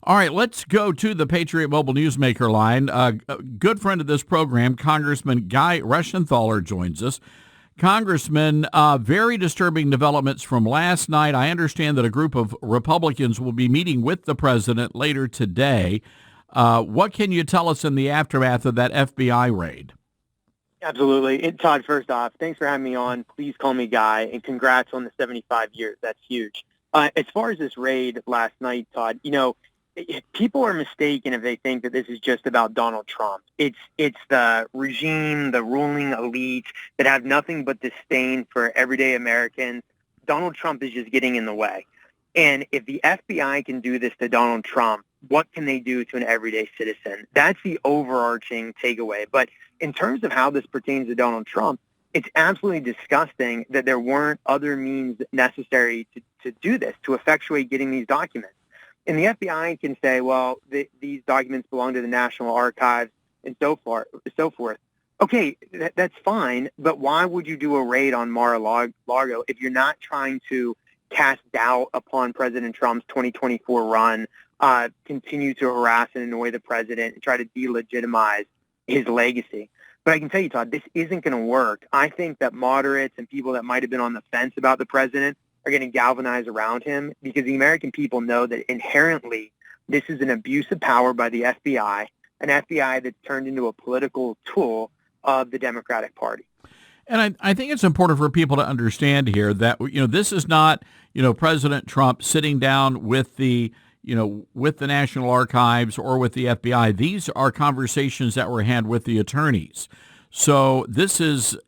All right, let's go to the Patriot Mobile Newsmaker line. A good friend of this program, Congressman Guy Reschenthaler, joins us. Congressman, very disturbing developments from last night. I understand that a group of Republicans will be meeting with the president later today. What can you tell us in the aftermath of that FBI raid? Absolutely. Todd, first off, thanks for having me on. Please call me Guy, and congrats on the 75 years. That's huge. As far as this raid last night, Todd, people are mistaken if they think that this is just about Donald Trump. It's the regime, the ruling elite that have nothing but disdain for everyday Americans. Donald Trump is just getting in the way. And if the FBI can do this to Donald Trump, what can they do to an everyday citizen? That's the overarching takeaway. But in terms of how this pertains to Donald Trump, it's absolutely disgusting that there weren't other means necessary to do this, to effectuate getting these documents. And the FBI can say, well, these documents belong to the National Archives and so forth. Okay, that's fine, but why would you do a raid on Mar-a-Lago if you're not trying to cast doubt upon President Trump's 2024 run, continue to harass and annoy the president, and try to delegitimize his legacy? But I can tell you, Todd, this isn't going to work. I think that moderates and people that might have been on the fence about the president are going to galvanize around him, because the American people know that inherently this is an abuse of power by the FBI, an FBI that's turned into a political tool of the Democratic Party. And I think it's important for people to understand here that, this is not, President Trump sitting down with the National Archives or with the FBI. These are conversations that were had with the attorneys. So this is,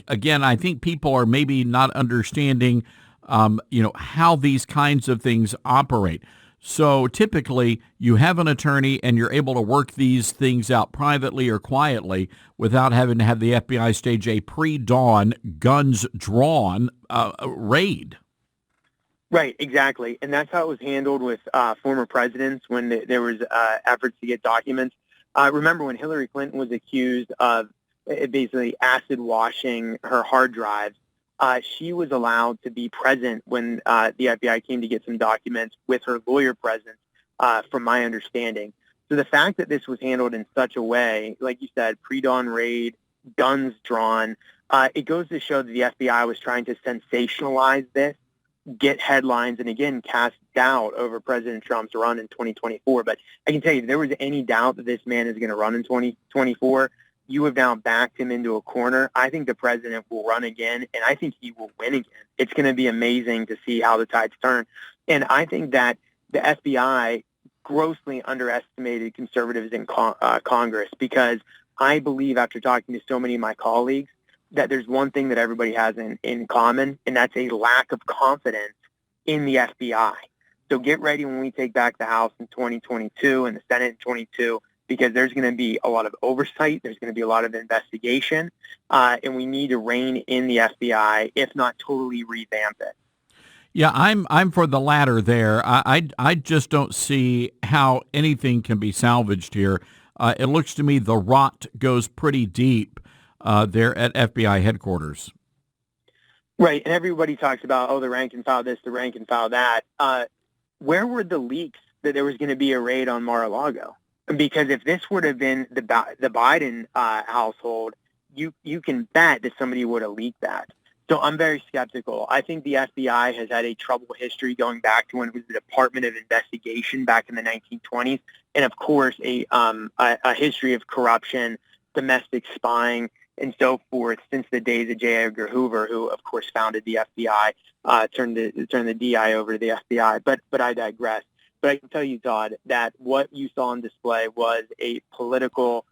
again, I think people are maybe not understanding how these kinds of things operate. So typically you have an attorney and you're able to work these things out privately or quietly without having to have the FBI stage a pre-dawn, guns drawn raid. Right, exactly. And that's how it was handled with former presidents when there was efforts to get documents. Remember when Hillary Clinton was accused of basically acid washing her hard drives, she was allowed to be present when the FBI came to get some documents with her lawyer present, from my understanding. So the fact that this was handled in such a way, like you said, pre-dawn raid, guns drawn, it goes to show that the FBI was trying to sensationalize this, get headlines, and again, cast doubt over President Trump's run in 2024. But I can tell you, if there was any doubt that this man is going to run in 2024, you have now backed him into a corner. I think the president will run again, and I think he will win again. It's going to be amazing to see how the tides turn. And I think that the FBI grossly underestimated conservatives in Congress, because I believe, after talking to so many of my colleagues, that there's one thing that everybody has in common, and that's a lack of confidence in the FBI. So get ready when we take back the House in 2022 and the Senate in 22, because there's going to be a lot of oversight, there's going to be a lot of investigation, and we need to rein in the FBI, if not totally revamp it. Yeah, I'm for the latter there. I just don't see how anything can be salvaged here. It looks to me the rot goes pretty deep there at FBI headquarters. Right, and everybody talks about, the rank and file this, the rank and file that. Where were the leaks that there was going to be a raid on Mar-a-Lago? Because if this would have been the Biden household, you can bet that somebody would have leaked that. So I'm very skeptical. I think the FBI has had a troubled history going back to when it was the Department of Investigation back in the 1920s, and of course a history of corruption, domestic spying, and so forth since the days of J. Edgar Hoover, who of course founded the FBI, turned the DI over to the FBI. But I digress. But I can tell you, Todd, that what you saw on display was a political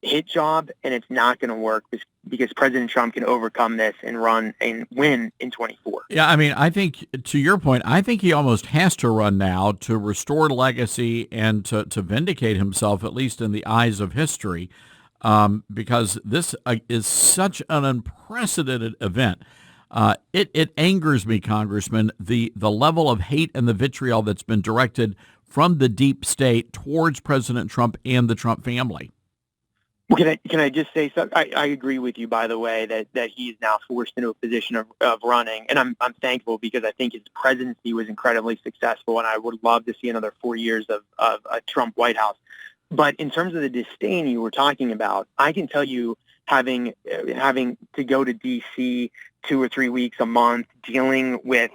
hit job, and it's not going to work because President Trump can overcome this and run and win in 24. Yeah, I mean, I think, to your point, I think he almost has to run now to restore legacy and to vindicate himself, at least in the eyes of history, because this is such an unprecedented event. It angers me, Congressman, the level of hate and the vitriol that's been directed from the deep state towards President Trump and the Trump family. Well, can I just say something? I agree with you, by the way, that he's now forced into a position of running, and I'm thankful because I think his presidency was incredibly successful, and I would love to see another 4 years of a Trump White House. But in terms of the disdain you were talking about, I can tell you, having to go to D.C. 2 or 3 weeks a month, dealing with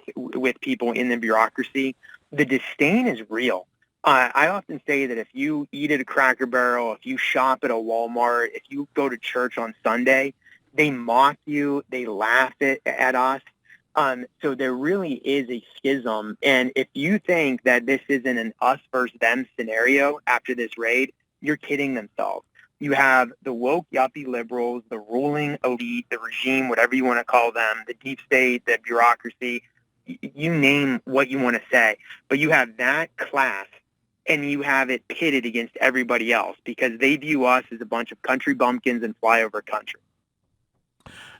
people in the bureaucracy, the disdain is real. I often say that if you eat at a Cracker Barrel, if you shop at a Walmart, if you go to church on Sunday, they mock you, they laugh at us. So there really is a schism. And if you think that this isn't an us versus them scenario after this raid, you're kidding themselves. You have the woke yuppie liberals, the ruling elite, the regime, whatever you want to call them, the deep state, the bureaucracy, you name what you want to say. But you have that class, and you have it pitted against everybody else because they view us as a bunch of country bumpkins and flyover country.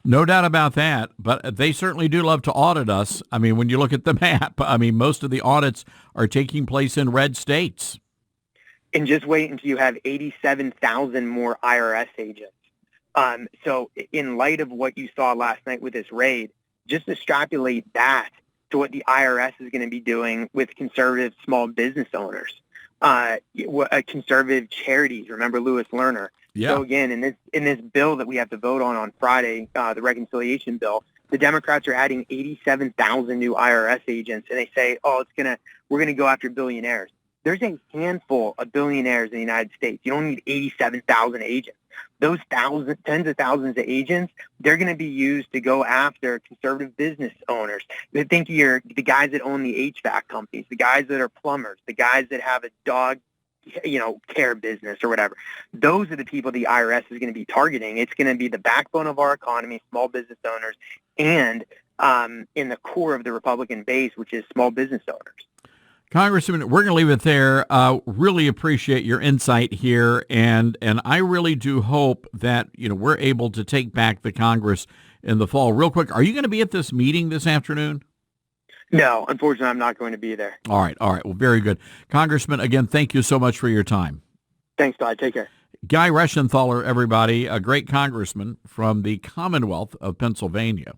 No doubt about that, but they certainly do love to audit us. I mean, when you look at the map, I mean, most of the audits are taking place in red states. And just wait until you have 87,000 more IRS agents. So in light of what you saw last night with this raid, just extrapolate that to what the IRS is going to be doing with conservative small business owners. Conservative charities. Remember Lewis Lerner. Yeah. So again, in this bill that we have to vote on Friday, the reconciliation bill, the Democrats are adding 87,000 new IRS agents, and they say, we're gonna go after billionaires. There's a handful of billionaires in the United States. You don't need 87,000 agents. Those tens of thousands of agents, they're going to be used to go after conservative business owners. Think you're the guys that own the HVAC companies, the guys that are plumbers, the guys that have a dog, care business or whatever. Those are the people the IRS is going to be targeting. It's going to be the backbone of our economy, small business owners, and in the core of the Republican base, which is small business owners. Congressman, we're going to leave it there. Really appreciate your insight here, and I really do hope that we're able to take back the Congress in the fall. Real quick, are you going to be at this meeting this afternoon? No, unfortunately, I'm not going to be there. All right. Well, very good. Congressman, again, thank you so much for your time. Thanks, Todd. Take care. Guy Reschenthaler, everybody, a great congressman from the Commonwealth of Pennsylvania.